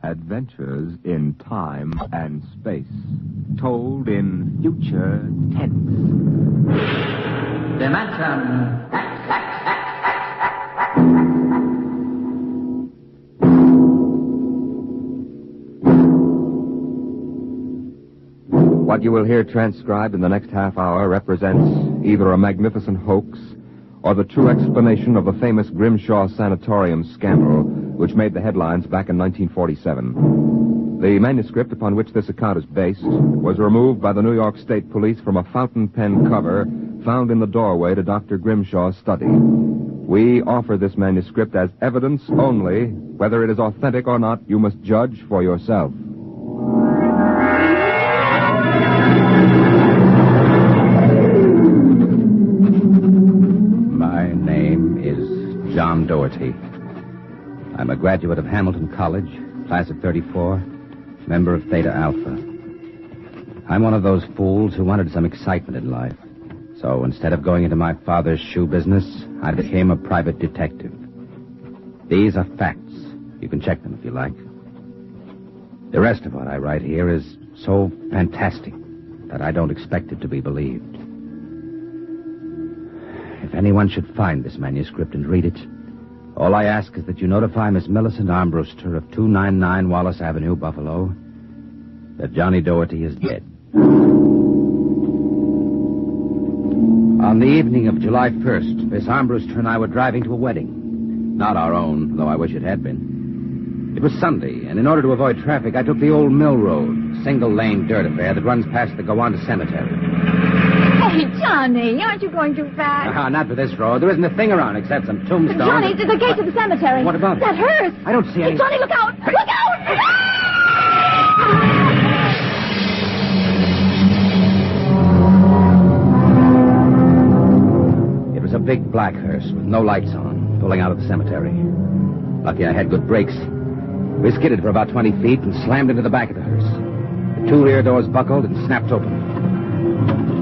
Adventures in time and space, told in future tense. Dimension. What you will hear transcribed in the next half hour represents either a magnificent hoax or the true explanation of the famous Grimshaw Sanitarium scandal, which made the headlines back in 1947. The manuscript upon which this account is based was removed by the New York State Police from a fountain pen cover found in the doorway to Dr. Grimshaw's study. We offer this manuscript as evidence only. Whether it is authentic or not, you must judge for yourself. My name is John Doherty. I'm a graduate of Hamilton College, class of 34, member of Theta Alpha. I'm one of those fools who wanted some excitement in life. So instead of going into my father's shoe business, I became a private detective. These are facts. You can check them if you like. The rest of what I write here is so fantastic that I don't expect it to be believed. If anyone should find this manuscript and read it, all I ask is that you notify Miss Millicent Armbruster of 299 Wallace Avenue, Buffalo, that Johnny Doherty is dead. On the evening of July 1st, Miss Armbruster and I were driving to a wedding. Not our own, though I wish it had been. It was Sunday, and in order to avoid traffic, I took the old mill road, single-lane dirt affair that runs past the Gowanda Cemetery. Hey, Johnny, aren't you going too fast? Not for this road. There isn't a thing around except some tombstones. Johnny, to the gate of the cemetery. What about it? That hearse. I don't see any... Hey, Johnny, look out! Hey. Look out! It was a big black hearse with no lights on, pulling out of the cemetery. Lucky I had good brakes. We skidded for about 20 feet and slammed into the back of the hearse. The two rear doors buckled and snapped open.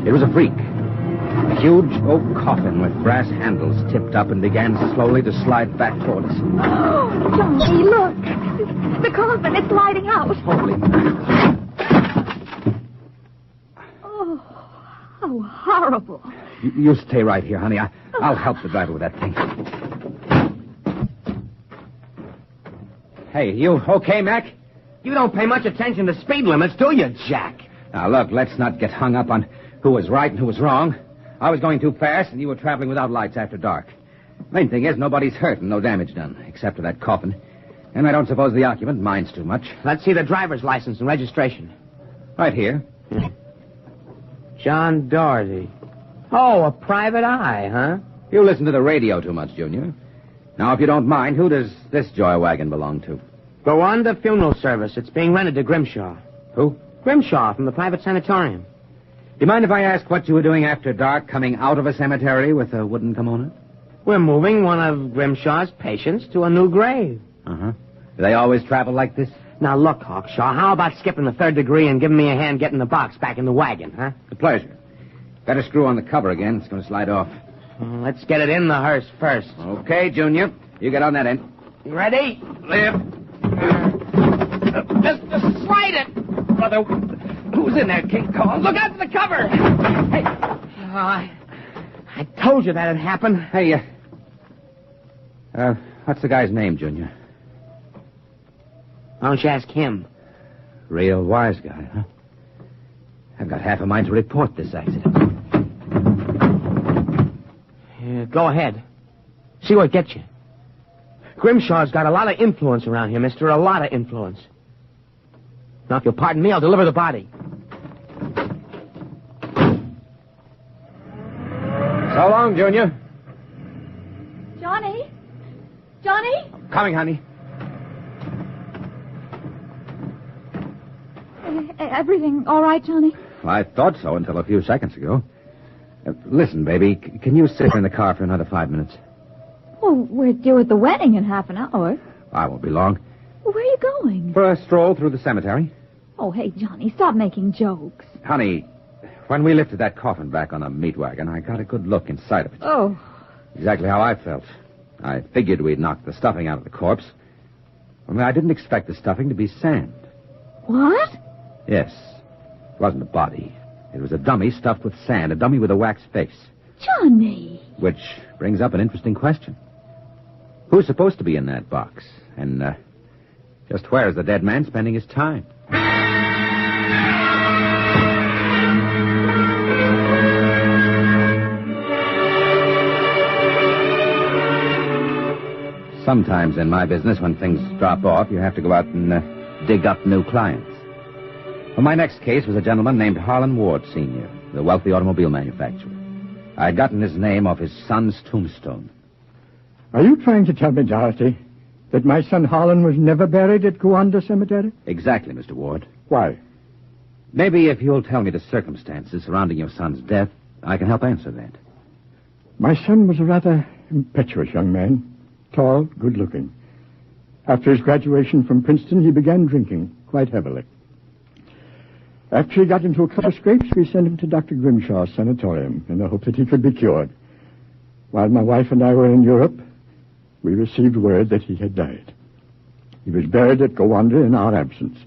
It was a freak. A huge oak coffin with brass handles tipped up and began slowly to slide back toward us. Oh, Johnny, look. The coffin, it's sliding out. Holy mackerel. Oh, how horrible. You stay right here, honey. I'll help the driver with that thing. Hey, you okay, Mac? You don't pay much attention to speed limits, do you, Jack? Now, look, let's not get hung up on who was right and who was wrong. I was going too fast, and you were traveling without lights after dark. Main thing is, nobody's hurt and no damage done, except for that coffin. And I don't suppose the occupant minds too much. Let's see the driver's license and registration. Right here. John Doherty. Oh, a private eye, huh? You listen to the radio too much, Junior. Now, if you don't mind, who does this joy wagon belong to? Gowanda Funeral Service. It's being rented to Grimshaw. Who? Grimshaw from the private sanatorium. Do you mind if I ask what you were doing after dark, coming out of a cemetery with a wooden kimono? We're moving one of Grimshaw's patients to a new grave. Uh-huh. Do they always travel like this? Now, look, Hawkshaw, how about skipping the third degree and giving me a hand getting the box back in the wagon, huh? A pleasure. Better screw on the cover again. It's going to slide off. Let's get it in the hearse first. Okay, Junior. You get on that end. Ready? Lift. Just slide it. Brother, who's in there, King Kong? Look out for the cover. Hey. I told you that'd happen. Hey, what's the guy's name, Junior? Why don't you ask him? Real wise guy, huh? I've got half a mind to report this accident. Go ahead. See what gets you. Grimshaw's got a lot of influence around here, mister. A lot of influence. Now, if you'll pardon me, I'll deliver the body. So long, Junior. Johnny? Johnny? Coming, honey. Everything all right, Johnny? Well, I thought so until a few seconds ago. Listen, baby, can you sit in the car for another 5 minutes? Well, we're due at the wedding in half an hour. I won't be long. Well, where are you going? For a stroll through the cemetery. Oh, hey, Johnny, stop making jokes. Honey, when we lifted that coffin back on a meat wagon, I got a good look inside of it. Oh. Exactly how I felt. I figured we'd knocked the stuffing out of the corpse. I didn't expect the stuffing to be sand. What? Yes. It wasn't a body. It was a dummy stuffed with sand, a dummy with a wax face. Johnny. Which brings up an interesting question. Who's supposed to be in that box? And, just where is the dead man spending his time? Sometimes in my business, when things drop off, you have to go out and dig up new clients. Well, my next case was a gentleman named Harlan Ward, Sr., the wealthy automobile manufacturer. I had gotten his name off his son's tombstone. Are you trying to tell me, Dorothy, that my son Harlan was never buried at Gowanda Cemetery? Exactly, Mr. Ward. Why? Maybe if you'll tell me the circumstances surrounding your son's death, I can help answer that. My son was a rather impetuous young man. Tall, good-looking. After his graduation from Princeton, he began drinking quite heavily. After he got into a couple of scrapes, we sent him to Dr. Grimshaw's sanatorium in the hope that he could be cured. While my wife and I were in Europe, we received word that he had died. He was buried at Gowanda in our absence.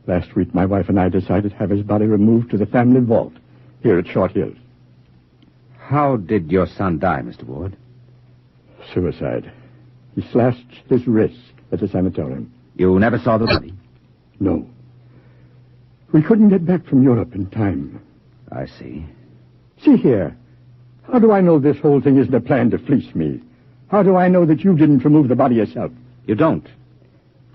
Last week, my wife and I decided to have his body removed to the family vault here at Short Hills. How did your son die, Mr. Ward? Suicide. He slashed his wrist at the sanatorium. You never saw the body? No. We couldn't get back from Europe in time. I see. See here. How do I know this whole thing isn't a plan to fleece me? How do I know that you didn't remove the body yourself? You don't.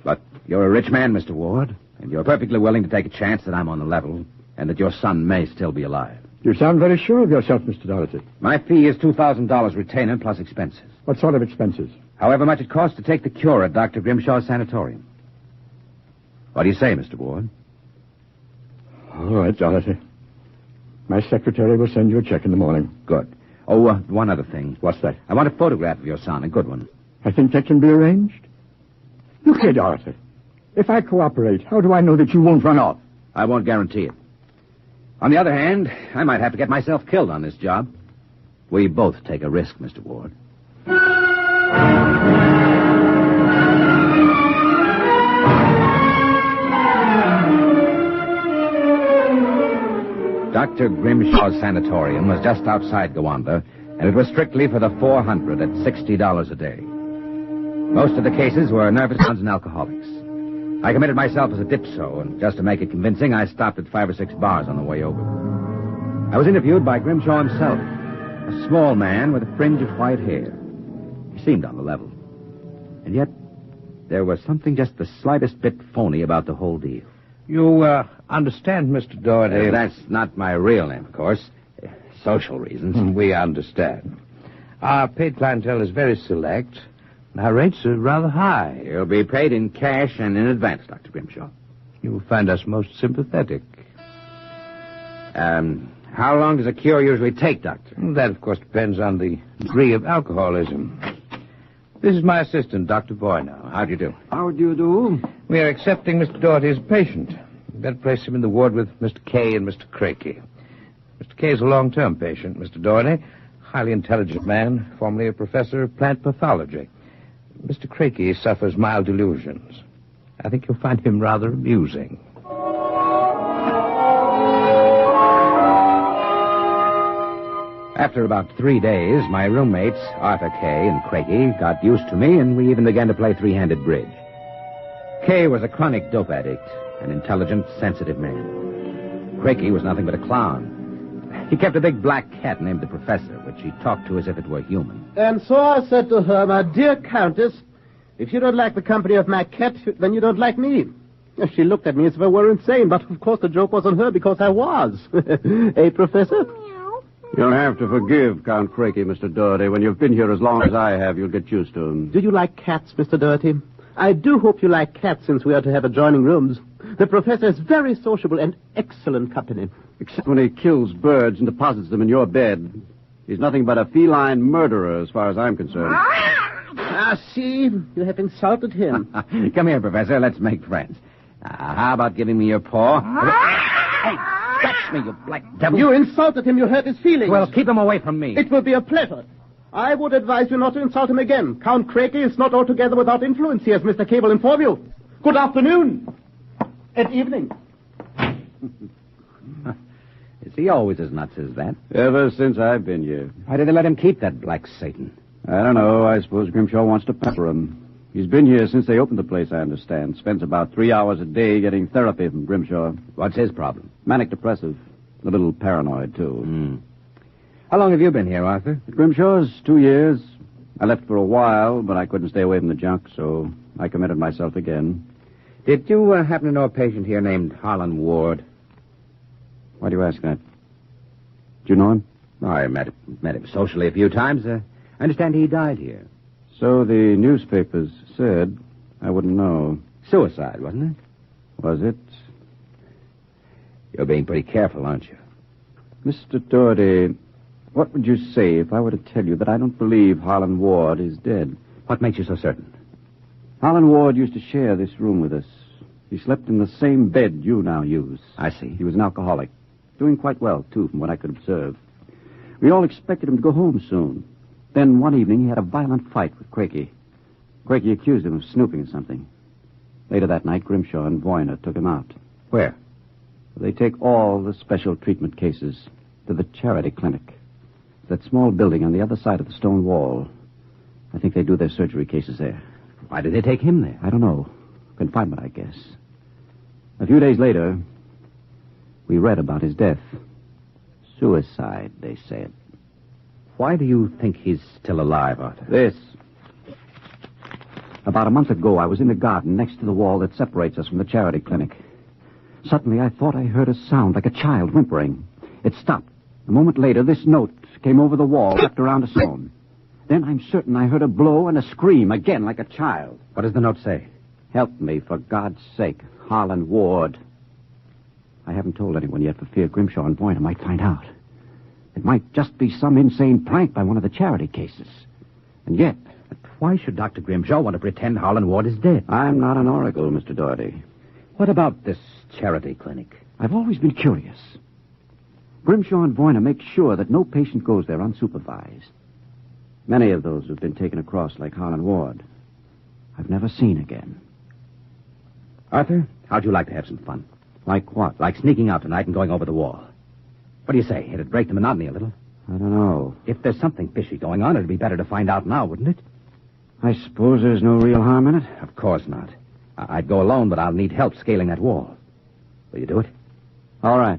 But you're a rich man, Mr. Ward, and you're perfectly willing to take a chance that I'm on the level and that your son may still be alive. You sound very sure of yourself, Mr. Doherty. My fee is $2,000 retainer plus expenses. What sort of expenses? However much it costs to take the cure at Dr. Grimshaw's sanatorium. What do you say, Mr. Ward? All right, Doherty. My secretary will send you a check in the morning. Good. Oh, one other thing. What's that? I want a photograph of your son, a good one. I think that can be arranged. Look here, Doherty. If I cooperate, how do I know that you won't run off? I won't guarantee it. On the other hand, I might have to get myself killed on this job. We both take a risk, Mr. Ward. Dr. Grimshaw's sanatorium was just outside Gowanda, and it was strictly for the 400 at $60 a day. Most of the cases were nervous and alcoholics. I committed myself as a dipso, and just to make it convincing, I stopped at 5 or 6 bars on the way over. I was interviewed by Grimshaw himself, a small man with a fringe of white hair. He seemed on the level. And yet, there was something just the slightest bit phony about the whole deal. You understand, Mr. Doherty? That's not my real name, of course. Social reasons. We understand. Our paid clientele is very select. Our rates are rather high. You'll be paid in cash and in advance, Dr. Grimshaw. You will find us most sympathetic. How long does a cure usually take, Doctor? That, of course, depends on the degree of alcoholism. This is my assistant, Dr. Boynow. How do you do? How do you do? We are accepting Mr. Doherty as a patient. We'd better place him in the ward with Mr. Kay and Mr. Crakey. Mr. Kay is a long-term patient, Mr. Doherty. Highly intelligent man, formerly a professor of plant pathology. Mr. Crakey suffers mild delusions. I think you'll find him rather amusing. After about 3 days, my roommates, Arthur Kay and Craigie, got used to me, and we even began to play three-handed bridge. Kay was a chronic dope addict, an intelligent, sensitive man. Craigie was nothing but a clown. He kept a big black cat named the Professor, which he talked to as if it were human. And so I said to her, my dear Countess, if you don't like the company of my cat, then you don't like me. She looked at me as if I were insane, but of course the joke was on her because I was. Eh, Professor? You'll have to forgive Count Crakey, Mr. Doherty. When you've been here as long as I have, you'll get used to him. Do you like cats, Mr. Doherty? I do hope you like cats, since we are to have adjoining rooms. The Professor is very sociable and excellent company. Except when he kills birds and deposits them in your bed. He's nothing but a feline murderer, as far as I'm concerned. See? You have insulted him. Come here, Professor. Let's make friends. How about giving me your paw? Hey, scratch me, you black devil. You insulted him. You hurt his feelings. Well, keep him away from me. It will be a pleasure. I would advise you not to insult him again. Count Crakey is not altogether without influence here, as Mr. Kay will inform you. Good afternoon. And evening. Is he always as nuts as that? Ever since I've been here. Why did they let him keep that black Satan? I don't know. I suppose Grimshaw wants to pepper him. He's been here since they opened the place, I understand. Spends about 3 hours a day getting therapy from Grimshaw. What's his problem? Manic depressive. A little paranoid, too. How long have you been here, Arthur? At Grimshaw's 2 years. I left for a while, but I couldn't stay away from the junk, so I committed myself again. Did you happen to know a patient here named Harlan Ward? Why do you ask that? Did you know him? Oh, I met him socially a few times. I understand he died here. So the newspapers said. I wouldn't know. Suicide, wasn't it? Was it? You're being pretty careful, aren't you? Mr. Doherty, what would you say if I were to tell you that I don't believe Harlan Ward is dead? What makes you so certain? Harlan Ward used to share this room with us. He slept in the same bed you now use. I see. He was an alcoholic. Doing quite well, too, from what I could observe. We all expected him to go home soon. Then one evening he had a violent fight with Crakey. Crakey accused him of snooping at something. Later that night, Grimshaw and Voyner took him out. Where? They take all the special treatment cases to the charity clinic. That small building on the other side of the stone wall. I think they do their surgery cases there. Why did they take him there? I don't know. Confinement, I guess. A few days later, we read about his death. Suicide, they said. Why do you think he's still alive, Arthur? This. About a month ago, I was in the garden next to the wall that separates us from the charity clinic. Suddenly, I thought I heard a sound like a child whimpering. It stopped. A moment later, this note came over the wall, wrapped around a stone. Then I'm certain I heard a blow and a scream, again like a child. What does the note say? Help me, for God's sake. Harlan Ward. I haven't told anyone yet for fear Grimshaw and Voyner might find out. It might just be some insane prank by one of the charity cases. And yet... But why should Dr. Grimshaw want to pretend Harlan Ward is dead? I'm not an oracle, Mr. Doherty. What about this charity clinic? I've always been curious. Grimshaw and Voyner make sure that no patient goes there unsupervised. Many of those who've been taken across like Harlan Ward, I've never seen again. Arthur, how'd you like to have some fun? Like what? Like sneaking out tonight and going over the wall. What do you say? It'd break the monotony a little. I don't know. If there's something fishy going on, it'd be better to find out now, wouldn't it? I suppose there's no real harm in it? Of course not. I'd go alone, but I'll need help scaling that wall. Will you do it? All right.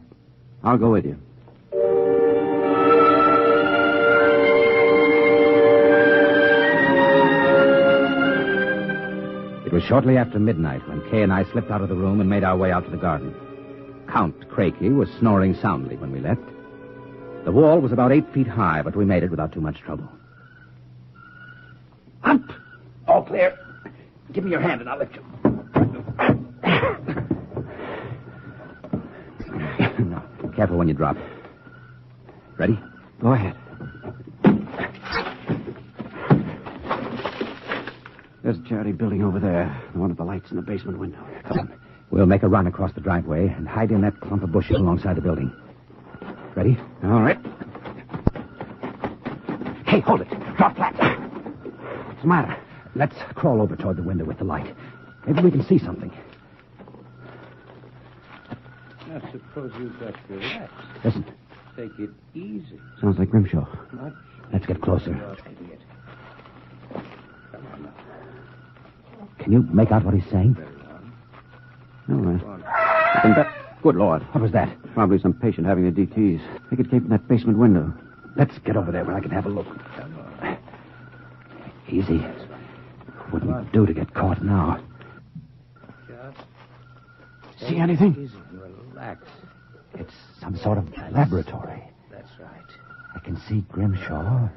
I'll go with you. It was shortly after midnight when Kay and I slipped out of the room and made our way out to the garden. Count Crakey was snoring soundly when we left. The wall was about 8 feet high, but we made it without too much trouble. Up! All clear. Give me your hand and I'll lift you. Now, careful when you drop. Ready? Go ahead. There's a charity building over there. One of the lights in the basement window. Come on. We'll make a run across the driveway and hide in that clump of bushes alongside the building. Ready? All right. Hey, hold it. Drop flat. What's the matter? Let's crawl over toward the window with the light. Maybe we can see something. I suppose you've got to relax. Listen. Take it easy. Sounds like Grimshaw. Much. Let's get closer. Idiot. Come on now. Can you make out what he's saying? All right. Good Lord. What was that? Probably some patient having the DTs. I think it came from that basement window. Let's get over there where I can have a look. Easy. Wouldn't do to get caught now. Just See anything? easy and relax. It's some sort of laboratory. That's right. I can see Grimshaw,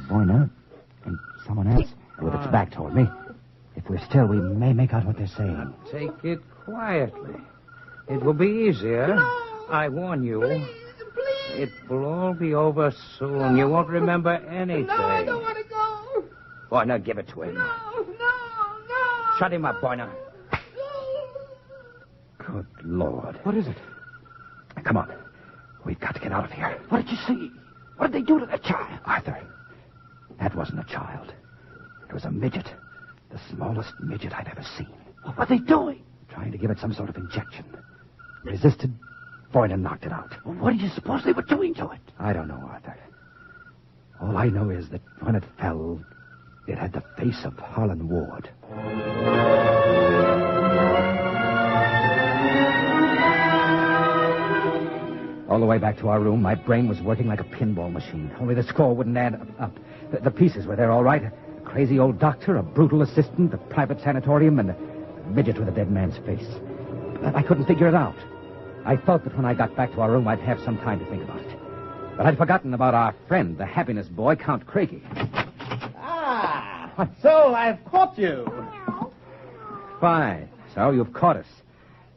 Voyner, and someone else with its back toward me. If we're still, we may make out what they're saying. Take it quietly. It will be easier. I warn you. Please. It will all be over soon. You won't remember anything. No, I don't want to go. Boyner, give it to him. No. Shut him up, Boyner. Good Lord. What is it? Come on. We've got to get out of here. What did you see? What did they do to that child? Arthur, that That wasn't a child. It was a midget. The smallest midget I'd ever seen. What were they doing? Trying to give it some sort of injection. Resisted. Boyne knocked it out. Well, what do you suppose they were doing to it? I don't know, Arthur. All I know is that when it fell, it had the face of Harlan Ward. All the way back to our room, my brain was working like a pinball machine. Only the score wouldn't add up. The pieces were there all right. A crazy old doctor, a brutal assistant, a private sanatorium, and a midget with a dead man's face. But I couldn't figure it out. I thought that when I got back to our room, I'd have some time to think about it. But I'd forgotten about our friend, the happiness boy, Count Craigie. Ah, so I've caught you. Fine. So you've caught us.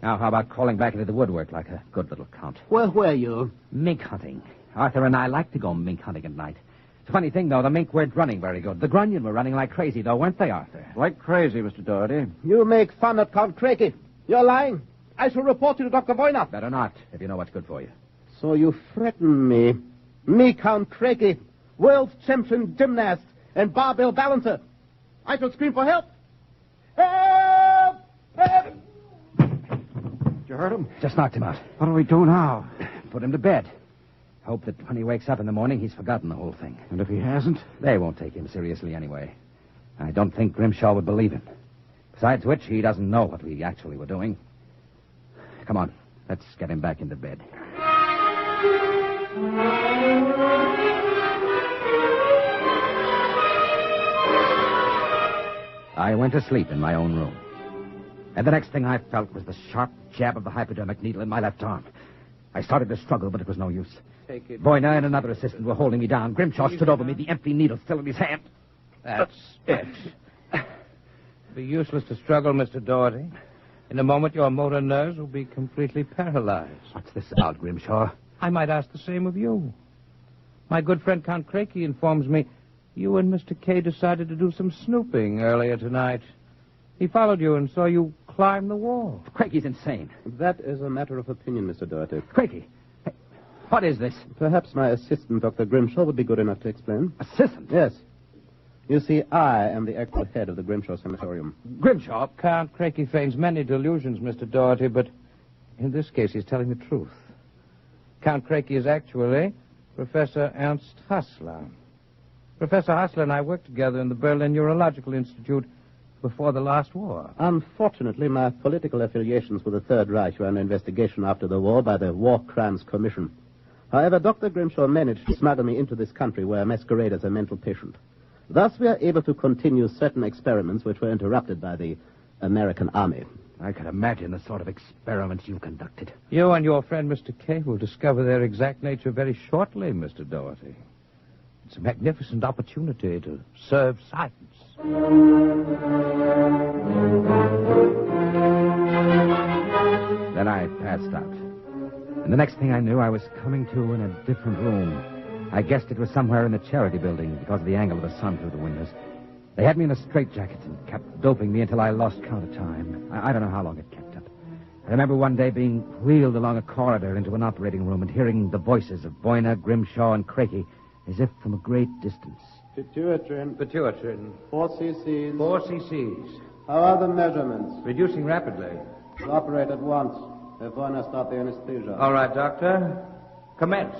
Now, how about crawling back into the woodwork like a good little count? Where were you? Mink hunting. Arthur and I like to go mink hunting at night. It's a funny thing, though. The mink weren't running very good. The grunion were running like crazy, though, weren't they, Arthur? Like crazy, Mr. Doherty. You make fun of Count Craigie. You're lying. I shall report you to Dr. Boyne. Better not, if you know what's good for you. So you threaten me. Me, Count Craigie, world champion gymnast and barbell balancer. I shall scream for help. Help! Help! You heard him? Just knocked him out. What do we do now? Put him to bed. Hope that when he wakes up in the morning, he's forgotten the whole thing. And if he hasn't? They won't take him seriously anyway. I don't think Grimshaw would believe him. Besides which, he doesn't know what we actually were doing. Come on, let's get him back into bed. I went to sleep in my own room. And the next thing I felt was the sharp jab of the hypodermic needle in my left arm. I started to struggle, but it was no use. Take it. Boyne and another assistant were holding me down. Grimshaw stood over me, the empty needle still in his hand. That's it. It'll be useless to struggle, Mr. Doherty. In a moment, your motor nerves will be completely paralyzed. What's this about, Grimshaw? I might ask the same of you. My good friend Count Craigie informs me you and Mr. Kay decided to do some snooping earlier tonight. He followed you and saw you climb the wall. Craigie's insane. That is a matter of opinion, Mr. Doherty. Craigie, hey, what is this? Perhaps my assistant, Dr. Grimshaw, would be good enough to explain. Assistant? Yes. You see, I am the actual head of the Grimshaw Sanatorium. Grimshaw? Count Craigie feigns many delusions, Mr. Doherty, but in this case he's telling the truth. Count Craigie is actually Professor Ernst Hassler. Professor Hassler and I worked together in the Berlin Neurological Institute before the last war. Unfortunately, my political affiliations with the Third Reich were under investigation after the war by the War Crimes Commission. However, Dr. Grimshaw managed to smuggle me into this country where I masquerade as a mental patient. Thus, we are able to continue certain experiments which were interrupted by the American Army. I can imagine the sort of experiments you conducted. You and your friend Mr. Kay will discover their exact nature very shortly, Mr. Doherty. It's a magnificent opportunity to serve science. Then I passed out. And the next thing I knew, I was coming to in a different room. I guessed it was somewhere in the charity building because of the angle of the sun through the windows. They had me in a straitjacket and kept doping me until I lost count of time. I don't know how long it kept up. I remember one day being wheeled along a corridor into an operating room and hearing the voices of Boyne, Grimshaw, and Craigie as if from a great distance. Pituitrin. 4 cc's. 4 cc's. How are the measurements? Reducing rapidly. Operate at once. Have Boyne start the anesthesia. All right, Doctor. Commence.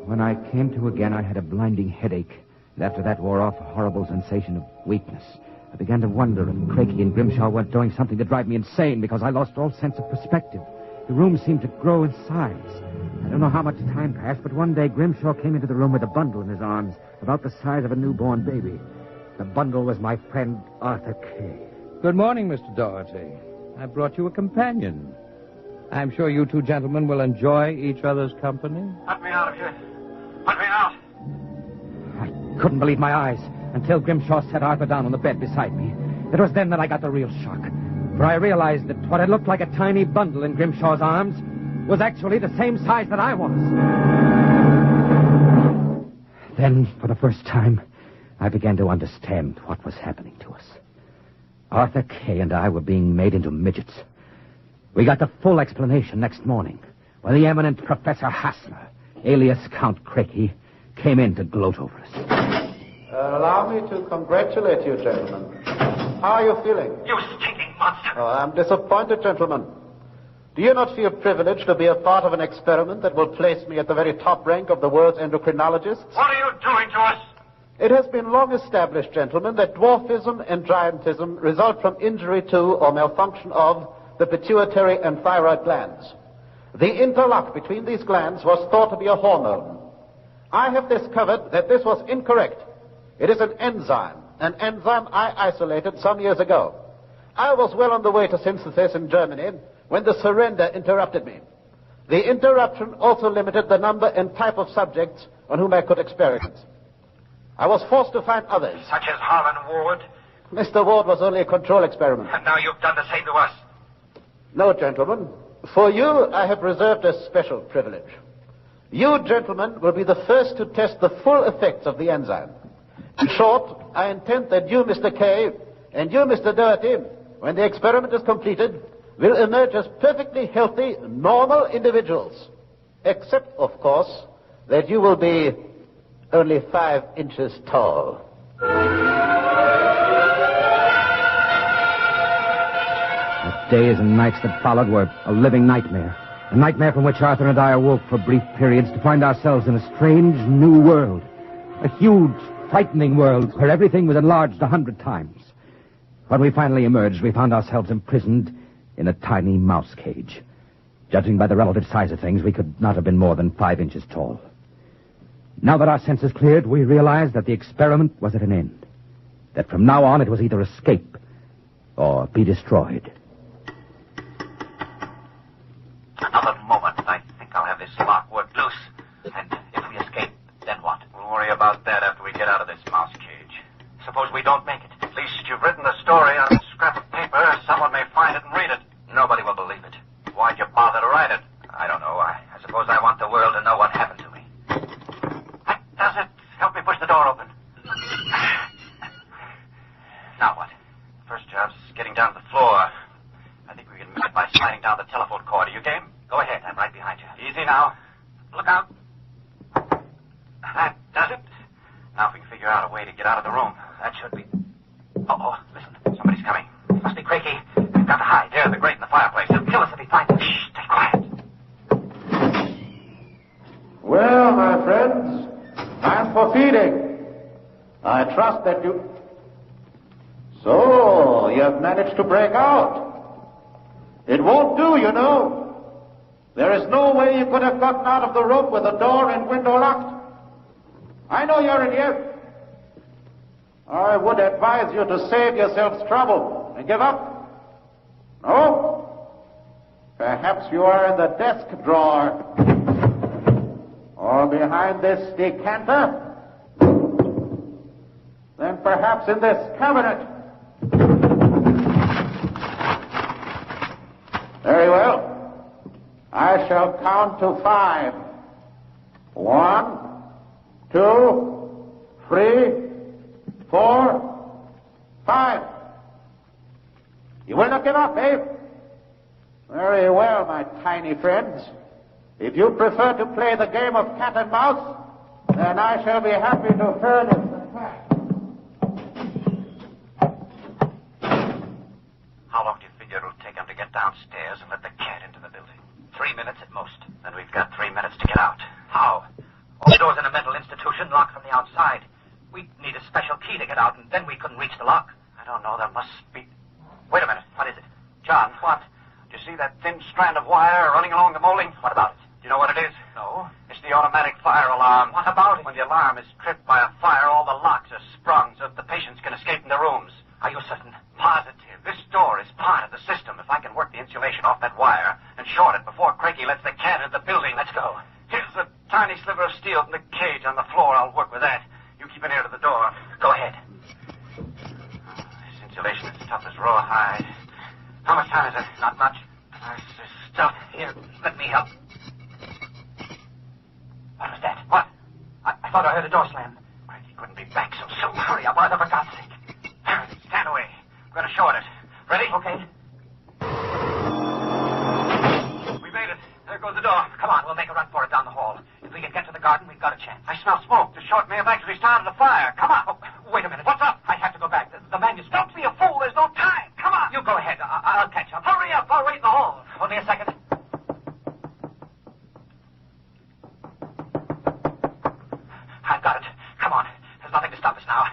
When I came to again, I had a blinding headache. And after that wore off a horrible sensation of weakness. I began to wonder if Craigie and Grimshaw weren't doing something to drive me insane because I lost all sense of perspective. The room seemed to grow in size. I don't know how much time passed, but one day Grimshaw came into the room with a bundle in his arms, about the size of a newborn baby. The bundle was my friend Arthur Kay. Good morning, Mr. Doherty. I brought you a companion. I'm sure you two gentlemen will enjoy each other's company. Let me out of here. Let me out. I couldn't believe my eyes until Grimshaw set Arthur down on the bed beside me. It was then that I got the real shock. For I realized that what had looked like a tiny bundle in Grimshaw's arms was actually the same size that I was. Then, for the first time, I began to understand what was happening to us. Arthur Kay and I were being made into midgets. We got the full explanation next morning when the eminent Professor Hassler, alias Count Crakey, came in to gloat over us. Allow me to congratulate you, gentlemen. How are you feeling? You stinking monster! Oh, I'm disappointed, gentlemen. Do you not feel privileged to be a part of an experiment that will place me at the very top rank of the world's endocrinologists? What are you doing to us? It has been long established, gentlemen, that dwarfism and giantism result from injury to or malfunction of the pituitary and thyroid glands. The interlock between these glands was thought to be a hormone. I have discovered that this was incorrect. It is an enzyme I isolated some years ago. I was well on the way to synthesis in Germany when the surrender interrupted me. The interruption also limited the number and type of subjects on whom I could experiment. I was forced to find others. Such as Harlan Ward? Mr. Ward was only a control experiment. And now you've done the same to us. No, gentlemen. For you, I have reserved a special privilege. You, gentlemen, will be the first to test the full effects of the enzyme. In short, I intend that you, Mr. Kay, and you, Mr. Doherty, when the experiment is completed, will emerge as perfectly healthy, normal individuals. Except, of course, that you will be only 5 inches tall. The days and nights that followed were a living nightmare. A nightmare from which Arthur and I awoke for brief periods to find ourselves in a strange new world. A huge, frightening world where everything was enlarged 100 times. When we finally emerged, we found ourselves imprisoned in a tiny mouse cage. Judging by the relative size of things, we could not have been more than 5 inches tall. Now that our senses cleared, we realized that the experiment was at an end. That from now on it was either escape or be destroyed. Another moment, and I think I'll have this lock worked loose. And if we escape, then what? We'll worry about that after we get out of this mouse cage. Suppose we don't make it. At least you've written the story on a scrap of paper. Someone may find it and read it. Nobody will believe it. Why'd you bother to write it? I don't know. I suppose I want the world to know what happened to me. Does it? Help me push the door open. Now what? First job's getting down to the floor. I think we can make it by sliding down the telephone cord. Are you game? Go ahead. I'm right behind you. Easy now. Look out. That does it. Now if we can figure out a way to get out of the room. That should be... Uh-oh. Listen. Somebody's coming. It must be Crakey. We've got to hide. There in the grate in the fireplace. He'll kill us if he finds us. Shh. Stay quiet. Well, my friends, time for feeding. I trust that you... So, you have managed to break out. It won't do, you know. There is no way you could have gotten out of the room with the door and window locked. I know you're in here. I would advise you to save yourselves trouble and give up. No? Perhaps you are in the desk drawer. Or behind this decanter. Then perhaps in this cabinet. Very well. I shall count to 5. 1, 2, 3, 4, 5. You will not give up, eh? Very well, my tiny friends. If you prefer to play the game of cat and mouse, then I shall be happy to furnish the cat. How long do you figure it'll take him to get downstairs and let the cat into the building? 3 minutes at most. Then we've got 3 minutes to get out. How? All the doors in a mental institution locked from the outside. We'd need a special key to get out, and then we couldn't reach the lock. I don't know. There must be... Wait a minute. What is it? John, what? Do you see that thin strand of wire running along the molding? What about it? Do you know what it is? No. It's the automatic fire alarm. What about it? When the alarm is tripped by a fire, all the locks are sprung so that the patients can escape in their rooms. Are you certain? Positive. This door is part of the system. If I can work the insulation off that wire and short it before Crakey lets the cat into the building, let's go. Here's the tiny sliver of steel from the cage on the floor. I'll work with that. You keep an ear to the door. Go ahead. This insulation is tough as rawhide. How much time is it? Not much. There's stuff here. Let me help. What was that? What? I thought I heard a door slam. Crakey couldn't be back so soon. Hurry up, Arthur, for God's sake. Stand away. I'm going to short it. Ready? Okay. through the door. Come on, we'll make a run for it down the hall. If we can get to the garden, we've got a chance. I smell smoke. The short may have actually started a fire. Come on. Oh, wait a minute. What's up? I have to go back. The manuscript. Don't be a fool. There's no time. Come on. You go ahead. I'll catch up. Hurry up. I'll wait in the hall. Only a second. I've got it. Come on. There's nothing to stop us now.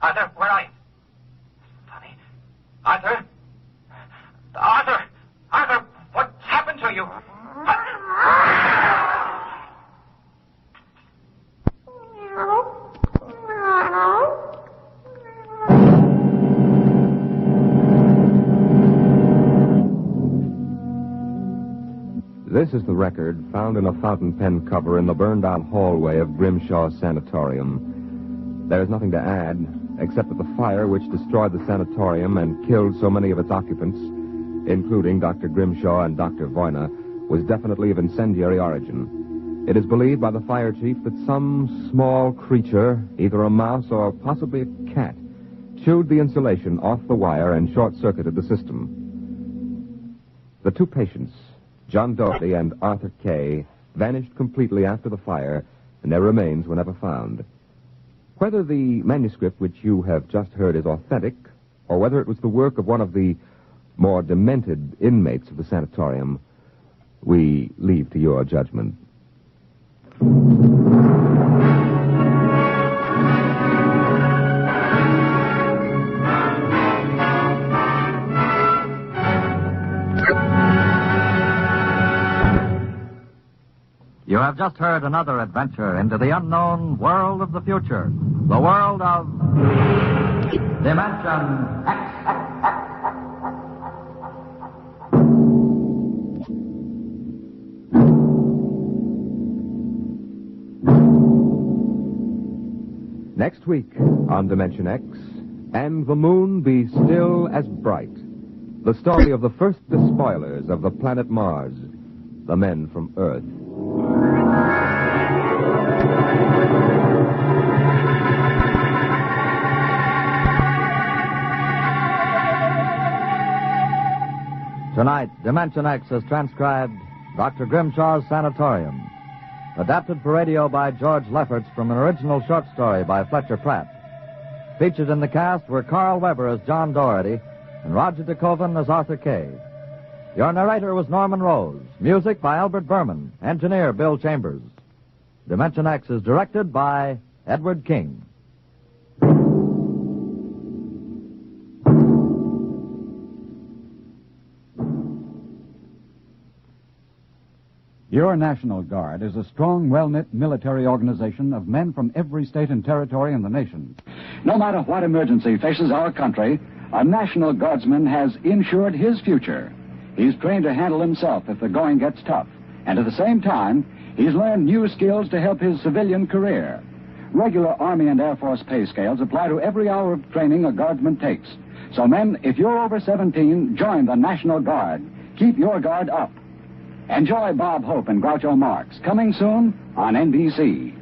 Arthur, where are you? Funny. Arthur? Arthur! Arthur, what's happened to you? This is the record found in a fountain pen cover in the burned-out hallway of Grimshaw Sanatorium. There's nothing to add, except that the fire which destroyed the sanatorium and killed so many of its occupants, including Dr. Grimshaw and Dr. Voyna, was definitely of incendiary origin. It is believed by the fire chief that some small creature, either a mouse or possibly a cat, chewed the insulation off the wire and short-circuited the system. The two patients, John Doherty and Arthur Kay, vanished completely after the fire, and their remains were never found. Whether the manuscript which you have just heard is authentic, or whether it was the work of one of the more demented inmates of the sanatorium, we leave to your judgment. You have just heard another adventure into the unknown world of the future, the world of Dimension X. Next week on Dimension X, and the moon be still as bright. The story of the first despoilers of the planet Mars, the men from Earth. Tonight, Dimension X has transcribed Dr. Grimshaw's Sanatorium, adapted for radio by George Lefferts from an original short story by Fletcher Pratt. Featured in the cast were Carl Weber as John Doherty and Roger DeKoven as Arthur Kay. Your narrator was Norman Rose. Music by Albert Berman. Engineer Bill Chambers. Dimension X is directed by Edward King. Your National Guard is a strong, well-knit military organization of men from every state and territory in the nation. No matter what emergency faces our country, a National Guardsman has insured his future. He's trained to handle himself if the going gets tough. And at the same time, he's learned new skills to help his civilian career. Regular Army and Air Force pay scales apply to every hour of training a Guardsman takes. So, men, if you're over 17, join the National Guard. Keep your guard up. Enjoy Bob Hope and Groucho Marx, coming soon on NBC.